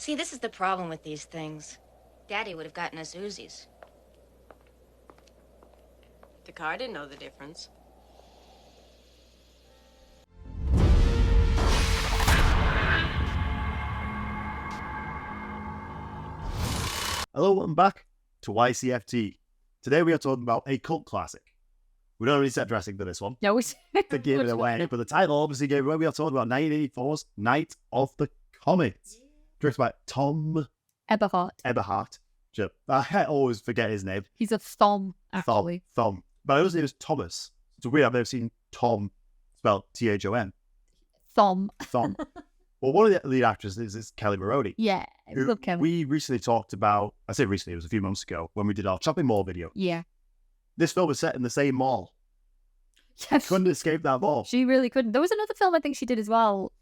See, this is the problem with these things. Daddy would have gotten us Uzis. The car didn't know the difference. Hello, welcome back to Ycft. Today we are talking about a cult classic. We don't really set dressing for this one No, we to give it away, but the title obviously gave it away. We are talking about 1984's Night of the Comet, directed by Tom Eberhardt. I always forget his name. He's a thumb, actually. Thom. But I always think it was Thomas. It's weird. I've never seen Tom spelled Thom. Thumb. Thom. Well, one of the lead actresses is Kelly Maroney. Yeah, we love Kelly. We recently talked about, I say recently, it was a few months ago, when we did our shopping mall video. Yeah. This film was set in the same mall. Yes. Couldn't escape that mall. She really couldn't. There was another film I think she did as well.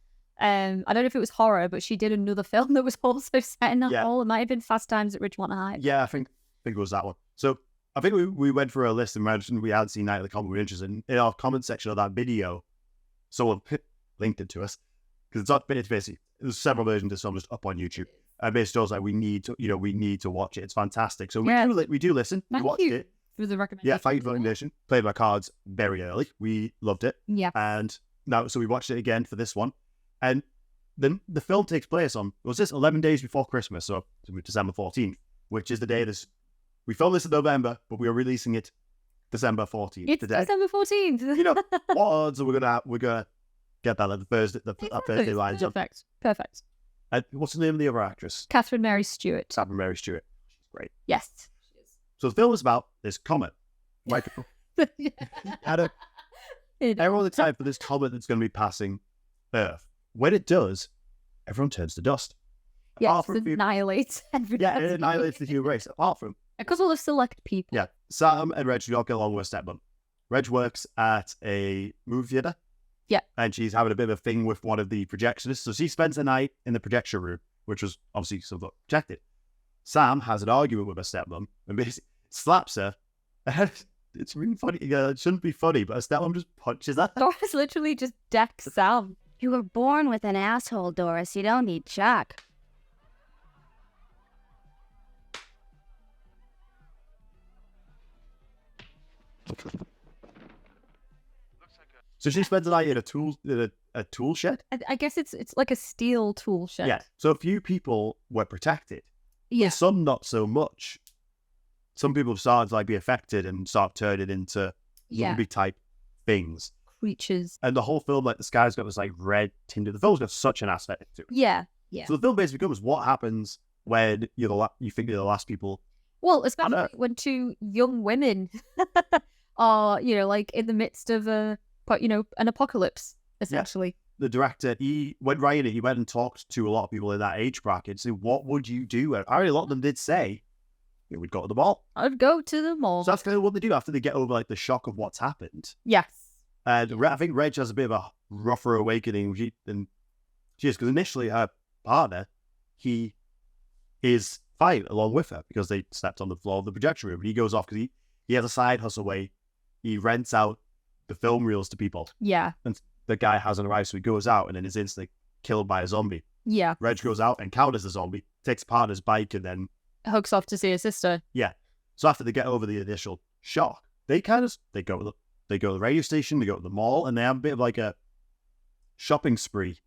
I don't know if it was horror, but she did another film that was also set in that mall. It might have been Fast Times at Ridgemont High. Yeah, I think it was that one. So I think we went through a list and mentioned we had seen Night of the Comet. We were interested in our comment section of that video. Someone linked it to us because it's basically there's several versions of this film just up on YouTube. And basically, I was like, we need to watch it. It's fantastic. So we do listen. We watched it. For the recommendation. Yeah, thank you for the recommendation. Played my cards very early. We loved it. Yeah. And now, so we watched it again for this one. And then the film takes place on, was this 11 days before Christmas? So December 14th, which is the day we filmed this in November, but we are releasing it December 14th. It's today. December 14th. You know, what odds are we're gonna get that at the Thursday lines up? Perfect. And what's the name of the other actress? Catherine Mary Stewart. Catherine Mary Stewart. She's great. Yes. So the film is about this comet. Everyone's excited for this comet that's going to be passing Earth. When it does, everyone turns to dust. Yes, it annihilates everything. Yeah, it annihilates the human race. Apart from a couple of select people. Yeah, Sam and Reg do not get along with stepmom. Reg works at a movie theater. Yeah, and she's having a bit of a thing with one of the projectionists. So she spends the night in the projection room, which was obviously somewhat projected. Sam has an argument with her stepmom and basically slaps her. And it's really funny. Yeah, it shouldn't be funny, but her stepmom just punches her. Doris literally just decks Sam. You were born with an asshole, Doris. You don't need Chuck. So she spends the night in a tool shed. I guess it's like a steel tool shed. Yeah. So a few people were protected. Yeah. Some not so much. Some people started to be affected and start turning into zombie type things. Creatures. And the whole film, the sky's got this red tint. The film's got such an aesthetic to it. Yeah. So the film basically becomes what happens when you think you're the last people. Well, especially when two young women are, in the midst of an apocalypse, essentially. Yeah. The director, when writing it, he went and talked to a lot of people in that age bracket. So what would you do? And apparently a lot of them did say, we'd go to the mall. I'd go to the mall. So that's kind of what they do after they get over the shock of what's happened. Yes. And I think Reg has a bit of a rougher awakening than she is, because initially her partner, he is fine along with her because they slept on the floor of the projection room. And he goes off because he has a side hustle where he rents out the film reels to people. Yeah. And the guy hasn't arrived, so he goes out and then is instantly killed by a zombie. Yeah. Reg goes out, encounters the zombie, takes partner's bike, and then hooks off to see his sister. Yeah. So after they get over the initial shock, they go to the radio station, they go to the mall, and they have a bit of a shopping spree.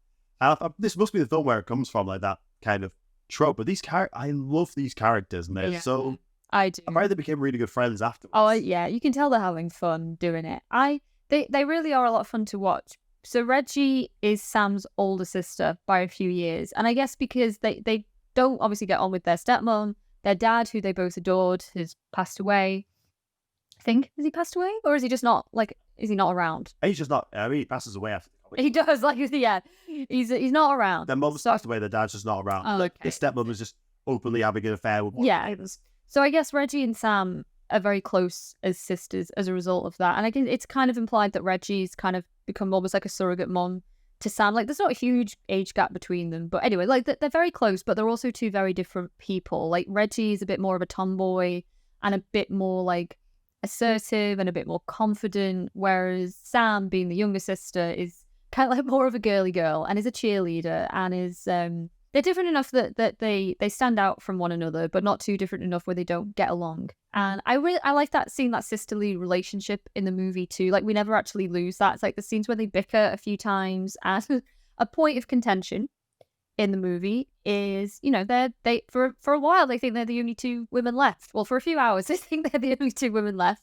And this must be the film where it comes from, that kind of trope. But I love these characters, and they're so. I do. I'm afraid they became really good friends afterwards. Oh yeah, you can tell they're having fun doing it. They really are a lot of fun to watch. So Reggie is Sam's older sister by a few years, and I guess because they don't obviously get on with their stepmom. Their dad, who they both adored, has passed away. I think, has he passed away? Or is he just not, is he not around? He's just not, he passes away after the comic. He does, yeah. He's not around. Their mum's passed away, their dad's just not around. Oh, okay. His stepmom was just openly having an affair with one. Yeah. So I guess Reggie and Sam are very close as sisters as a result of that. And I guess it's kind of implied that Reggie's kind of become almost like a surrogate mom to Sam. There's not a huge age gap between them. But anyway, they're very close, but they're also two very different people. Reggie is a bit more of a tomboy and a bit more assertive and a bit more confident, whereas Sam, being the younger sister, is kind of more of a girly girl and is a cheerleader and is they're different enough that they stand out from one another, but not too different enough where they don't get along. And I like that, seeing that sisterly relationship in the movie too. Like, we never actually lose that. It's like the scenes where they bicker a few times, and a point of contention in the movie is, you know, they for a while they think they're the only two women left. Well, for a few hours they think they're the only two women left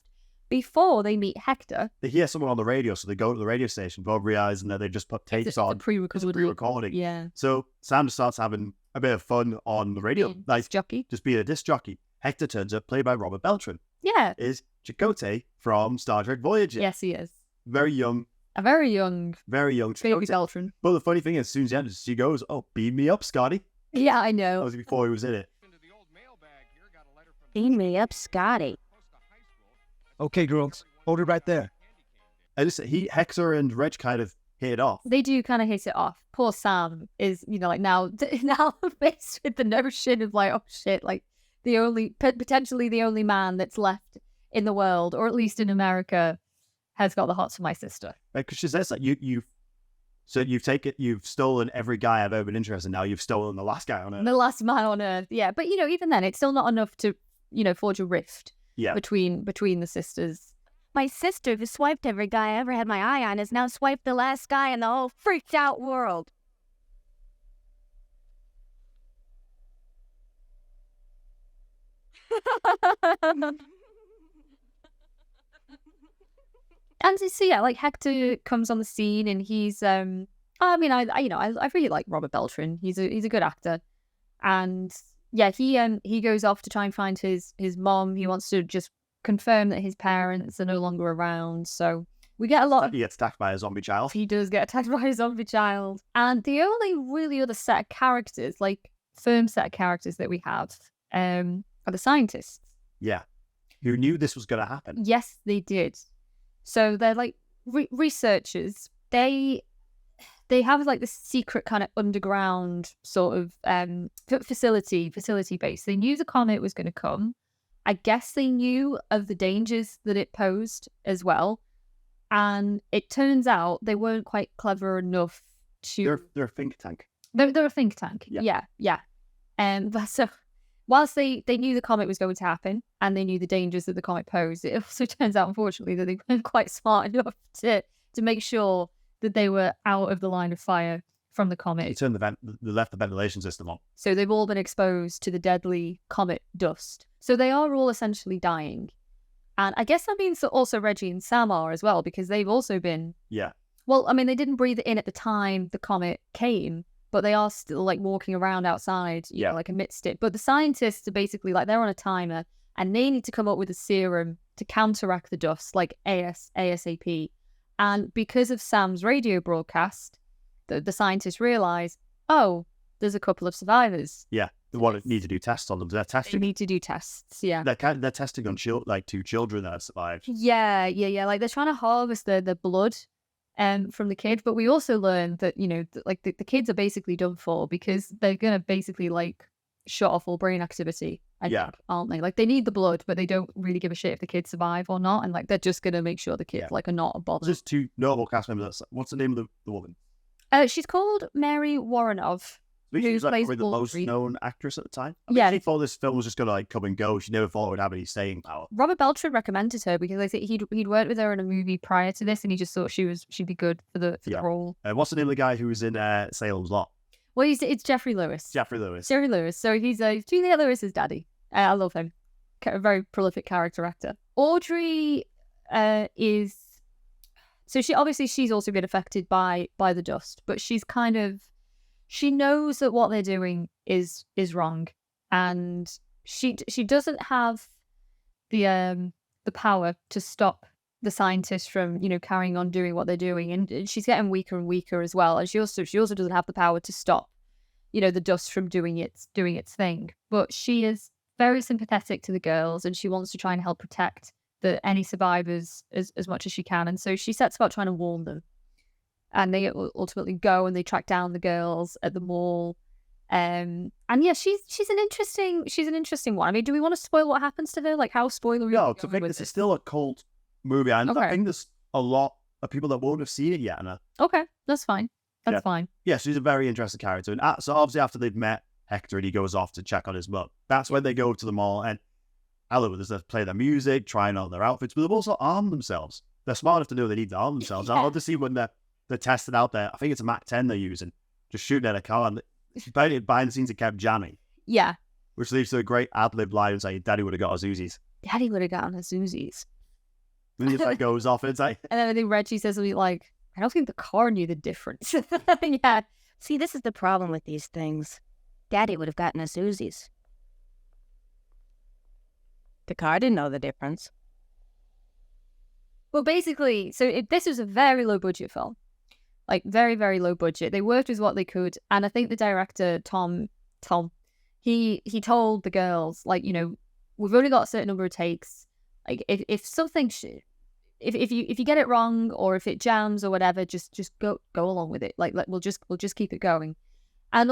before they meet Hector. They hear someone on the radio, so they go to the radio station, both realizing that they just put tapes on. It's a pre-recording. Yeah. So Sam starts having a bit of fun on the radio. Disc jockey. Just being a disc jockey. Hector turns up, played by Robert Beltran. Yeah. Is Chakotay from Star Trek Voyager. Yes, he is. Very young Very young baby Chakotay. Beltran. But the funny thing is, as soon as he enters, she goes, "Oh, beam me up, Scotty." Yeah, I know. That was before he was in it. Beam me up, Scotty. Okay, girls, hold it right there. And Hector and Reg kind of hit it off. They do kind of hit it off. Poor Sam is, you know, like now faced with the notion of like, oh shit, like potentially the only man that's left in the world, or at least in America, has got the hots for my sister. Because she says that you've stolen every guy I've ever been interested in. Now you've stolen the last guy on Earth. The last man on Earth, yeah. But you know, even then, it's still not enough to, you know, forge a rift. Yeah. Between the sisters. My sister, who swiped every guy I ever had my eye on, has now swiped the last guy in the whole freaked out world. And so yeah, like Hector comes on the scene, and he's I really like Robert Beltran. He's a good actor, and yeah, he goes off to try and find his mom. He wants to just confirm that his parents are no longer around. So we get a lot. He gets attacked by a zombie child. He does get attacked by a zombie child, and the only really other set of characters, like firm set of characters that we have, are the scientists. Yeah, who knew this was going to happen? Yes, they did. So they're like researchers. They have like this secret kind of underground sort of facility base. They knew the comet was going to come. I guess they knew of the dangers that it posed as well. And it turns out they weren't quite clever enough to... They're a think tank. They're a think tank. Yeah. But so whilst they knew the comet was going to happen, and they knew the dangers that the comet posed, it also turns out, unfortunately, that they weren't quite smart enough to make sure that they were out of the line of fire from the comet. They left the ventilation system on. So they've all been exposed to the deadly comet dust. So they are all essentially dying. And I guess that means that also Reggie and Sam are as well, because they've also been... Yeah. Well, I mean, they didn't breathe it in at the time the comet came, but they are still like walking around outside, you know, like amidst it. But the scientists are basically like, they're on a timer, and they need to come up with a serum to counteract the dust, like ASAP. And because of Sam's radio broadcast, the scientists realize, oh, there's a couple of survivors. Yeah, they need to do tests on them. They're testing. They need to do tests. Yeah, they're testing on two children that have survived. Yeah. Like they're trying to harvest the blood, from the kid. But we also learned that, you know, like the kids are basically done for, because they're gonna basically like shut off all brain activity. I think, aren't they? Like they need the blood, but they don't really give a shit if the kids survive or not, and like they're just gonna make sure the kids like are not a bother. Just two notable cast members. What's the name of the woman? She's called Mary Woronov. She was like plays probably the most known actress at the time. I mean, she thought this film was just gonna like come and go. She never thought it would have any staying power. Robert Beltran recommended her because I think he'd worked with her in a movie prior to this, and he just thought she'd be good for the role. What's the name of the guy who was in Salem's Lot? Well, it's Jeffrey Lewis. Jeffrey Lewis. So he's Juliette Lewis's daddy. I love him. A very prolific character actor. Audrey is... So she's also been affected by the dust, but she knows that what they're doing is wrong, and she doesn't have the power to stop the scientists from, you know, carrying on doing what they're doing, and she's getting weaker and weaker as well, and she also doesn't have the power to stop, you know, the dust from doing its thing. But she is very sympathetic to the girls, and she wants to try and help protect any survivors as much as she can, and so she sets about trying to warn them. And they ultimately go and they track down the girls at the mall. And yeah, she's an interesting one. I mean, do we want to spoil what happens to her? Like, how spoilery? No, to think this is still a cult movie. I think there's a lot of people that won't have seen it yet. Anna. Okay, that's fine. That's Yeah. fine. Yeah, so he's a very interesting character. And so obviously after they've met Hector and he goes off to check on his mum, that's when they go to the mall and they play their music, trying on their outfits, but they've also armed themselves. They're smart enough to know they need to arm themselves. I love to see when they're testing out there. I think it's a Mac 10 they're using, just shooting at a car. And behind the scenes, it kept jamming, Yeah. which leads to a great ad-lib line saying, Daddy would have got us Uzis. Daddy would have gotten his Uzis. And it like goes off. It's like, And then I think Reggie says something like, I don't think the car knew the difference. Yeah. See, this is the problem with these things. Daddy would have gotten us Uzis. The car didn't know the difference. Well, basically, this was a very low budget film. Like, very, very low budget. They worked with what they could. And I think the director, Tom, he told the girls, like, we've only got a certain number of takes. Like, if something, if you get it wrong or if it jams or whatever, just go along with it. Like we'll just keep it going. And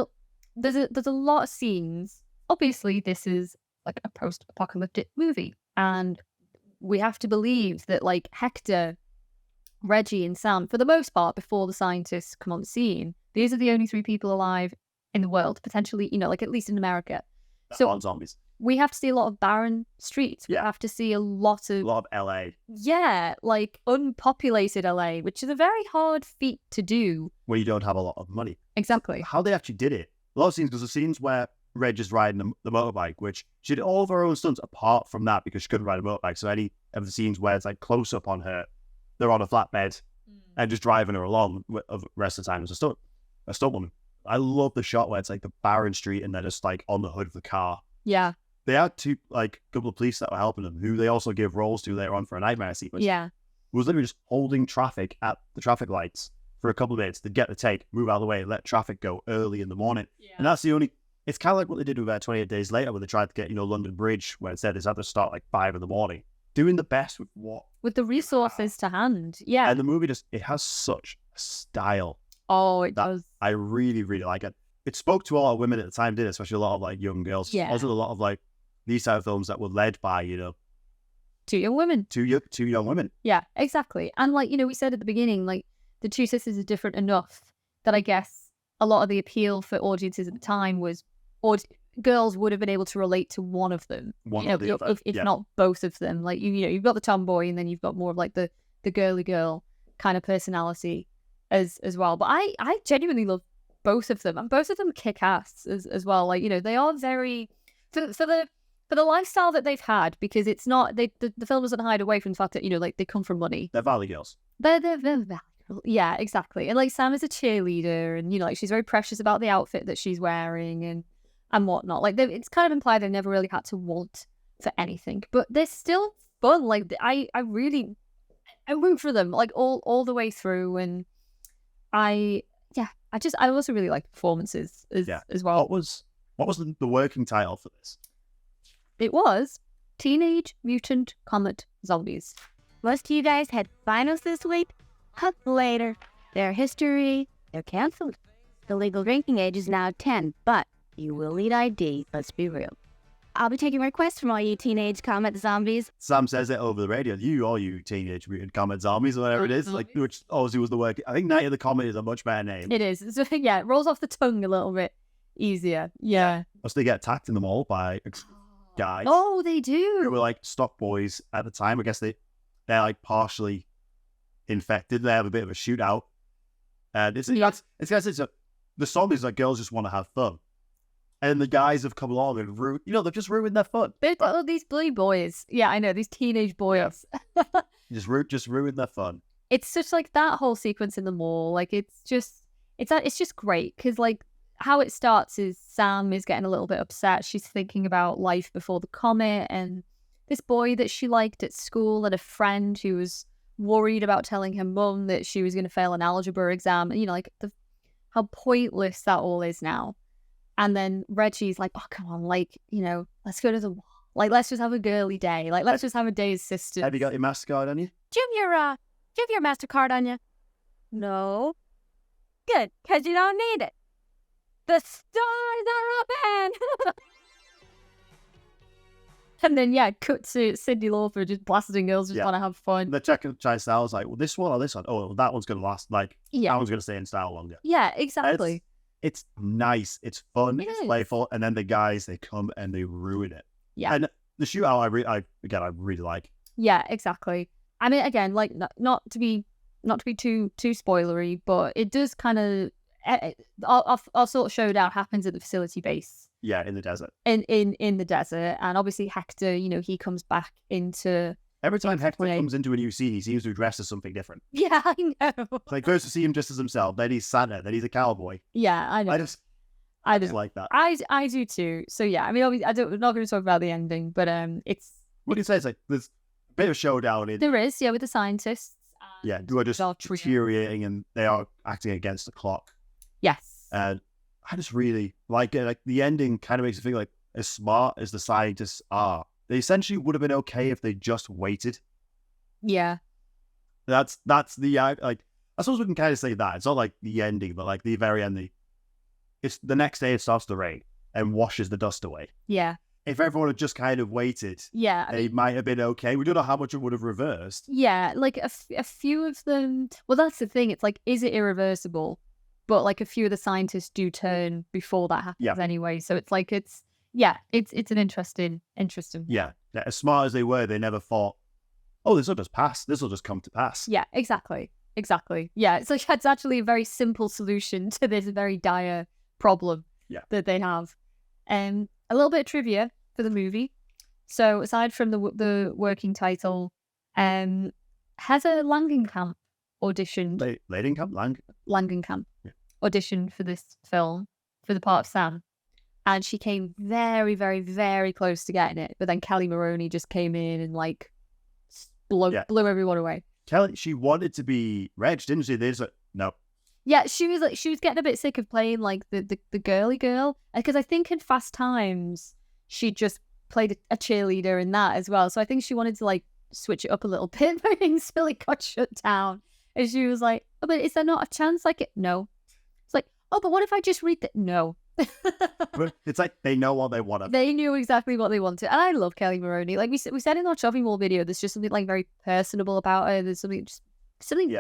there's a lot of scenes. Obviously, this is like a post-apocalyptic movie, and we have to believe that like Hector, Reggie, and Sam, for the most part, before the scientists come on the scene, these are the only 3 people alive in the world, potentially, like at least in America. so on zombies. We have to see a lot of barren streets. We Yeah. have to see a lot A of lot of LA. like unpopulated LA, which is a very hard feat to do. Where you don't have a lot of money. Exactly. How they actually did it. A lot of scenes, because the scenes where Reg is riding the motorbike, which she did all of her own stunts apart from that because she couldn't ride a motorbike. So any of the scenes where it's like close up on her, they're on a flatbed and just driving her along the rest of the time as a stunt woman. I love the shot where it's like the barren street and they're just like on the hood of the car. Yeah. They had couple of police that were helping them, who they also give roles to later on for a nightmare sequence. Yeah. Who was literally just holding traffic at the traffic lights for a couple of minutes to get the take, move out of the way, let traffic go early in the morning. Yeah. And that's the only. It's kind of like what they did with 28 Days Later, when they tried to get London Bridge, where instead they had to start like 5 in the morning, doing the best with what. With the resources to hand. Yeah. And the movie it has such a style. Oh, it that does. I really, really like it. It spoke to a lot of women at the time, did it? Especially a lot of like young girls. Yeah. Also a lot of like these type of films that were led by, 2 young women. two young women. Yeah, exactly. And like, we said at the beginning, like the 2 sisters are different enough that I guess a lot of the appeal for audiences at the time was, girls would have been able to relate to one of them. One or the other. If Yeah. not both of them. Like, you've got the tomboy and then you've got more of like the girly girl kind of personality as well. But I genuinely love both of them, and both of them kick ass as well. Like, they are very for the lifestyle that they've had, because it's not the film doesn't hide away from the fact that like they come from money. They're Valley Girls. They're yeah, exactly. And like Sam is a cheerleader, and like she's very precious about the outfit that she's wearing and whatnot. Like it's kind of implied they've never really had to want for anything, but they're still fun. Like I root for them like all the way through, and I also really like performances as well. What was the working title for this? It was Teenage Mutant Comet Zombies. Most of you guys had finals this week? Huh, later. Their history, they're canceled. The legal drinking age is now 10, but you will need ID, let's be real. I'll be taking requests from all you teenage comet zombies. Sam says it over the radio. You Teenage Mutant Comet Zombies, or whatever it is. Like, which obviously was the work. I think Night of the Comet is a much better name. It is. So, yeah, it rolls off the tongue a little bit easier. Yeah. Plus, they get attacked in the mall by guys Oh, they who do. were like stock boys at the time. I guess they're like partially infected. They have a bit of a shootout. And it's so the song is like girls just want to have fun. And the guys have come along and they've just ruined their fun. These blue boys. Yeah, I know, these teenage boys. Just ruined their fun. It's just like that whole sequence in the mall. Like it's just great, because like how it starts is Sam is getting a little bit upset. She's thinking about life before the comet and this boy that she liked at school and a friend who was worried about telling her mum that she was going to fail an algebra exam. And like how pointless that all is now. And then Reggie's like, oh, come on, like, let's go to the mall. Like, let's just have a girly day. Like, let's just have a day as sisters. Have you got your MasterCard on you? Do you have your MasterCard on you? No. Good, because you don't need it. The stores are open! And then, cut to Cyndi Lauper just blasting girls just want to have fun. The trying style is like, well, this one or this one. Oh, well, that one's going to last. Like, that one's going to stay in style longer. Yeah, exactly. It's nice. It's fun. It's playful. And then the guys, they come and they ruin it. Yeah. And the shootout, I really like. Yeah, exactly. I mean, again, like, not to be too spoilery, but it does kind of our sort of showdown happens at the facility base. Yeah, in the desert. In the desert, and obviously Hector, he comes back into. Every time Hector comes into a new scene, he seems to dress as something different. Yeah, I know. Like, first to see him just as himself, then he's Santa, then he's a cowboy. Yeah, I know. I just like that. I do too. So yeah, I mean, obviously, we're not going to talk about the ending, but it's. What do you say? It's like there's a bit of showdown. There is, with the scientists. Who are just deteriorating and they are acting against the clock. Yes. And I just really like it. Like, the ending kind of makes me feel like, as smart as the scientists are, they essentially would have been okay if they just waited. Yeah. That's the like. I suppose we can kind of say that it's not like the ending, but like the very end. It's the next day. It starts to rain and washes the dust away. Yeah. If everyone had just kind of waited, they might have been okay. We don't know how much it would have reversed. Yeah, like a few of them. Well, that's the thing. It's like, is it irreversible? But like a few of the scientists do turn before that happens anyway. So it's like it's an interesting. Yeah. As smart as they were, they never thought, oh, this will just pass. This will just come to pass. Yeah, exactly. Yeah, it's like it's actually a very simple solution to this very dire problem that they have. A little bit of trivia for the movie. So aside from the working title, Heather Langenkamp auditioned. Langenkamp auditioned for this film for the part of Sam, and she came very, very, very close to getting it. But then Kelly Maroney just came in and like blew everyone away. Kelly, she wanted to be Reg, didn't she? They just like, no. Yeah, she was getting a bit sick of playing like the girly girl, because I think in Fast Times she just played a cheerleader in that as well. So I think she wanted to like switch it up a little bit, but until it got shut down, and she was like, "Oh, but is there not a chance?" Like, no. It's like, "Oh, but what if I just read that?" No. But it's like they know what they wanted. They knew exactly what they wanted, and I love Kelly Maroney. Like we said in our shopping mall video, there's just something like very personable about her. There's something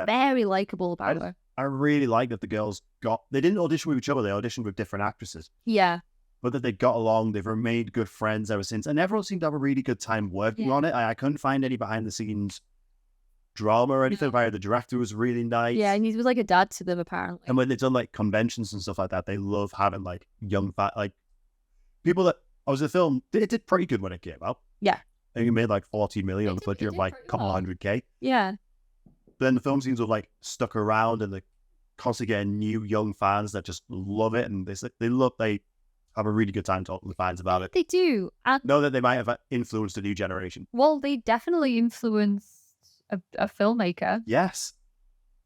very likable about her. I really like that the girls they didn't audition with each other, they auditioned with different actresses. Yeah. But that they got along, they've remained good friends ever since, and everyone seemed to have a really good time working on it. I couldn't find any behind the scenes drama or anything. The director was really nice. Yeah, and he was like a dad to them apparently. And when they've done like conventions and stuff like that, they love having like young like people that the film. It did pretty good when it came out. Yeah. I think it made like 40 million on the budget of like a couple $100K. Yeah. But then the film seems to have like stuck around, and they constantly getting new young fans that just love it, and they have a really good time talking to the fans about it. They do. And know that they might have influenced a new generation. Well, they definitely influenced a filmmaker. Yes.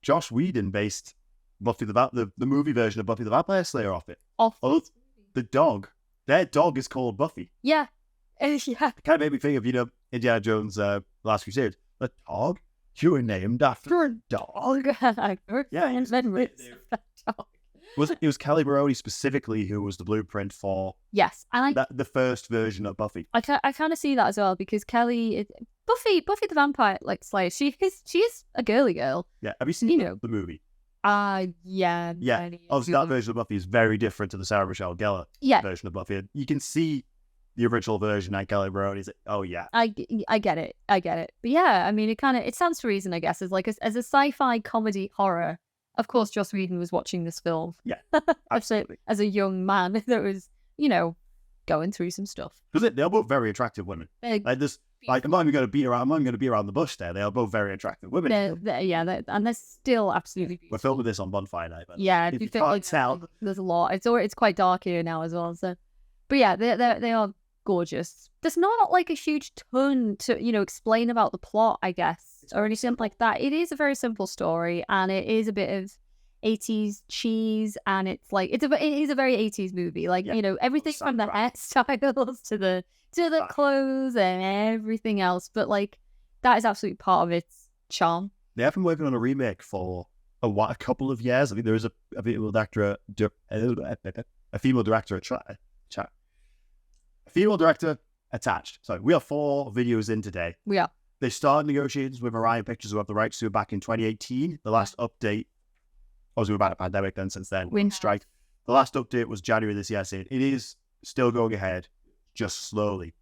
Joss Whedon based the movie version of Buffy the Vampire Slayer off it. The dog. Their dog is called Buffy. Yeah. Yeah. It kind of made me think of, Indiana Jones' Last Crusade. The dog? You were named after a dog? Yeah. It was Kelly Maroney specifically who was the blueprint for and the first version of Buffy. I kind of see that as well, because Buffy the Vampire Slayer, she is a girly girl. Yeah, have you seen the movie? Yeah. Yeah, obviously that version of Buffy is very different to the Sarah Michelle Gellar version of Buffy. You can see the original version, like Kelly Maroney's. Oh yeah, I get it. But yeah, I mean, it stands to reason, I guess, as a sci-fi comedy horror. Of course, Joss Whedon was watching this film. Yeah, absolutely. as a young man that was, going through some stuff. Because they're both very attractive women. I'm not even going to beat around the bush there. They are both very attractive women. And they're still absolutely beautiful. We're filming this on Bonfire Night. Yeah, if you can't tell, there's a lot. It's quite dark here now as well. So, but yeah, they are gorgeous. There's not like a huge ton to explain about the plot, I guess, or anything like that. It is a very simple story, and it is a bit of 80s cheese, and it is a very 80s movie. Like everything from the hairstyles to the clothes and everything else. But like that is absolutely part of its charm. They have been working on a remake for a couple of years. I think there is a female director, attached. So we are 4 videos in today. We are. They started negotiations with Orion Pictures, who have the rights to it back in 2018. The last update, obviously we've had a pandemic then since then, We strike. The last update was January this year, saying it is still going ahead, just slowly.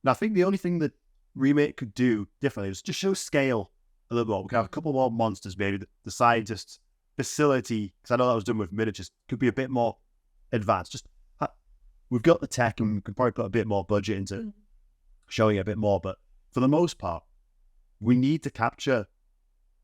And I think the only thing that remake could do differently is just show scale a little more. We could have a couple more monsters, maybe the scientists' facility, because I know that was done with miniatures, could be a bit more advanced. Just we've got the tech and we could probably put a bit more budget into showing it a bit more, but for the most part, we need to capture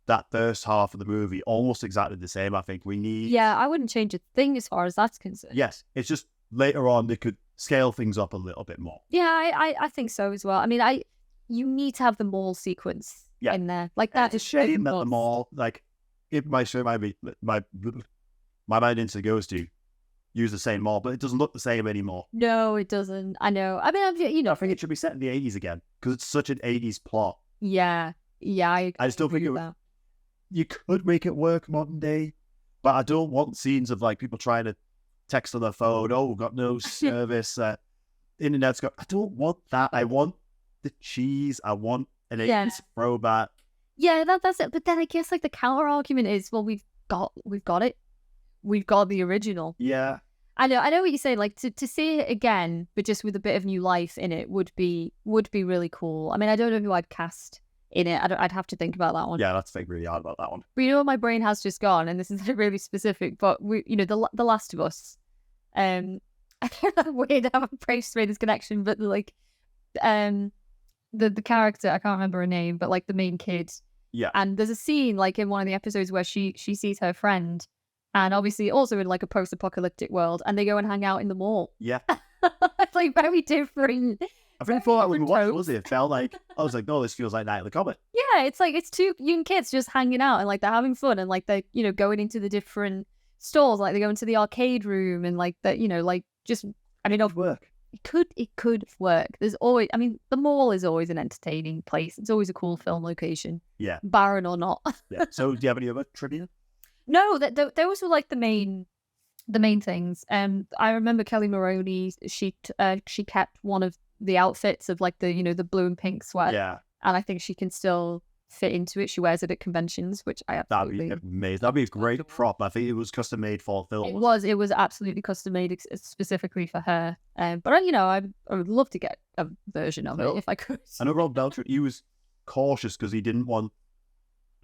that first half of the movie almost exactly the same. I think we need... Yeah, I wouldn't change a thing as far as that's concerned. Yes, it's just later on they could scale things up a little bit more. Yeah, I think so as well. I mean, you need to have the mall sequence in there. Like that. It's a shame that the mall, like, it might show my mind instantly goes to use the same mall, but it doesn't look the same anymore. No, it doesn't. I know. I mean, I think it should be set in the 80s again because it's such an 80s plot. Yeah. I just don't think that. You could make it work modern day, but I don't want scenes of like people trying to text on their phone. Oh, we've got no service. Internet's got. I don't want that. I want the cheese. I want an 80s throwback. Yeah, that's it. But then I guess like the counter argument is, well, we've got it. We've got the original. Yeah. I know what you're saying. Like to see it again, but just with a bit of new life in it would be really cool. I mean, I don't know who I'd cast in it. I'd have to think about that one. Yeah, let's think really hard about that one. But you know, my brain has just gone, and this is really specific. But the Last of Us. I don't know, weird how Brace made this connection, but like, the character, I can't remember her name, but like the main kid. Yeah. And there's a scene like in one of the episodes where she sees her friend, and obviously also in like a post-apocalyptic world, and they go and hang out in the mall. Yeah. It's like very different. I think before when we watched it, was it felt like, I was like, no, this feels like Night of the Comet. Yeah, it's like it's 2 young kids just hanging out and like they're having fun and like they're, going into the different stores, like they go into the arcade room and like that, like just, I mean, It'd work. It could work. There's always, I mean, the mall is always an entertaining place. It's always a cool film location. Yeah. Barren or not. Yeah. So do you have any other trivia? No, those were like the main things. I remember Kelly Maroney. She kept one of the outfits of like the the blue and pink sweat. Yeah, and I think she can still fit into it. She wears it at conventions, which I absolutely. That'd be amazing. That'd be a great prop. I think it was custom made for film. It was absolutely custom made specifically for her. But I would love to get a version of it if I could. I know Rob Belcher. He was cautious because he didn't want,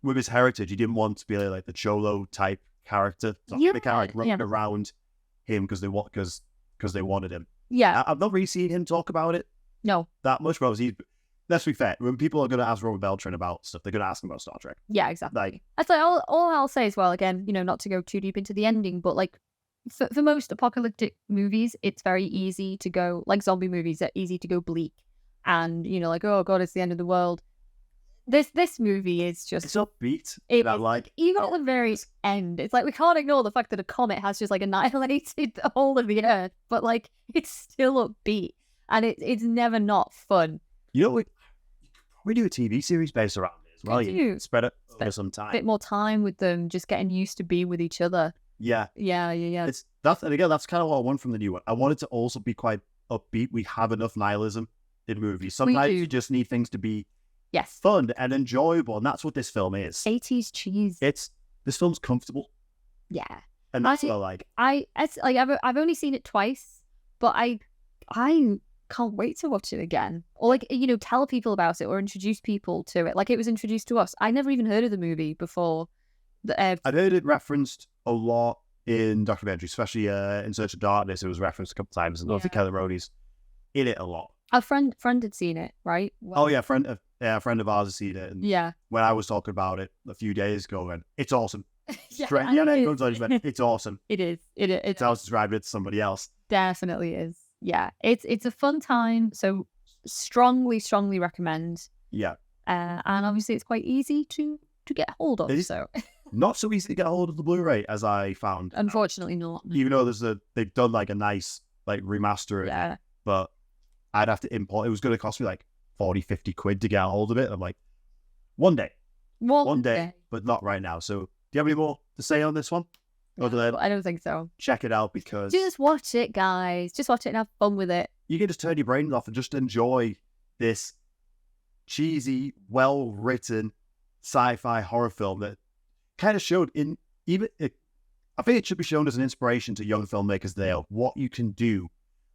with his heritage, he didn't want to be like the Cholo type character, the character running around him because they wanted him. Yeah, I've not really seen him talk about it. No, that much. But let's be fair. When people are going to ask Robert Beltran about stuff, they're going to ask him about Star Trek. Yeah, exactly. Like, that's like all I'll say as well. Again, not to go too deep into the ending, but like for most apocalyptic movies, it's very easy to go, like zombie movies are easy to go bleak, and like, oh god, it's the end of the world. This movie is just it's upbeat. Even at the very end, it's like we can't ignore the fact that a comet has just like annihilated the whole of the earth, but like it's still upbeat and it's never not fun. We do a TV series based around it as well. You spread it over some time. A bit more time with them, just getting used to being with each other. Yeah. Yeah. And again, that's kind of what I want from the new one. I want it to also be quite upbeat. We have enough nihilism in movies. Sometimes you just need things to be fun and enjoyable, and that's what this film is. 80s cheese. This film's comfortable. Yeah. And that's what I like. I've only seen it twice, but I can't wait to watch it again. Or like, tell people about it or introduce people to it. Like it was introduced to us. I never even heard of the movie before. I'd heard it referenced a lot in documentaries, especially In Search of Darkness. It was referenced a couple times, and obviously Kelly Maroney's in it a lot. A friend had seen it, right? Well, a friend of ours has seen it. And when I was talking about it a few days ago, and it's awesome. It's awesome. It is. It's I was describing it to somebody else. Definitely is. Yeah, it's a fun time. So strongly recommend. Yeah. And obviously it's quite easy to get hold of. So not so easy to get hold of the Blu-ray as I found. Unfortunately not. Even though they've done like a nice like remaster. Yeah. But I'd have to import. It was going to cost me like 40-50 quid to get a hold of it. I'm like, one day, but not right now. So do you have any more to say on this one? No, I don't think so. Check it out because just watch it, guys. Just watch it and have fun with it. you can just turn your brain off and just enjoy this cheesy, well-written sci-fi horror film that kind of showed I think it should be shown as an inspiration to young filmmakers there, what you can do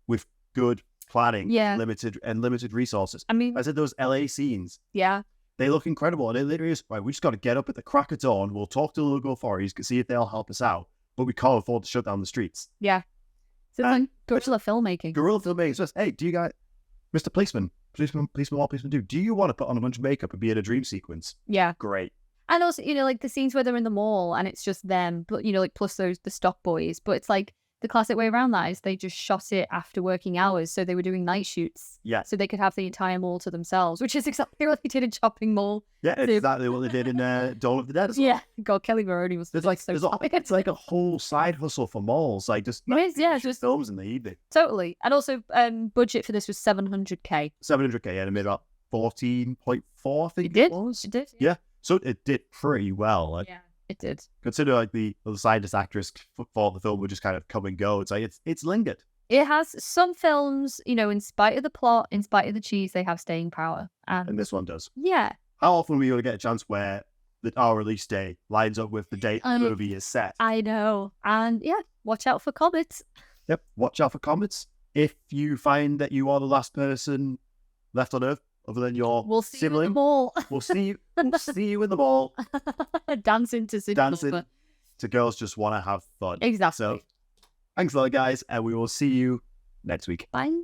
with good planning, limited resources. I mean, I said those LA scenes, yeah. they look incredible. And it literally is, right, we just got to get up at the crack of dawn. We'll talk to the local authorities, see if they'll help us out. But we can't afford to shut down the streets. Yeah. So it's like guerrilla filmmaking. Guerrilla filmmaking says, hey, do you guys, Mr. Policeman, what policeman do you want to put on a bunch of makeup and be in a dream sequence? Yeah. Great. And also, like the scenes where they're in the mall and it's just them, but like plus the stock boys. But it's like the classic way around that is they just shot it after working hours, so they were doing night shoots. Yeah. So they could have the entire mall to themselves, which is exactly what they did in Shopping Mall. Yeah, it's exactly what they did in Dawn of the Dead as well. Yeah. God, Kelly Maroney was There's like so it's like a whole side hustle for malls, like just just films in the evening. Totally. And also, budget for this was $700K. $700K, and it made about 14.4, I think It was. It did. Yeah. So it did pretty well. Like, Yeah, it did. consider like the scientist actress for the film would just kind of come and go. It's like it's lingered. It has some films, in spite of the plot, in spite of the cheese, they have staying power. And this one does. Yeah. How often are we going to get a chance where our release day lines up with the date the movie is set? I know. And yeah, watch out for Comets. Yep. Watch out for comets. If you find that you are the last person left on Earth, other than your We'll see sibling, you in the mall. we'll see you. We'll see you in the mall. Dancing to Cindy Dancing Lauper. to girls just want to have fun. Exactly. So, thanks a lot, guys, and we will see you next week. Bye.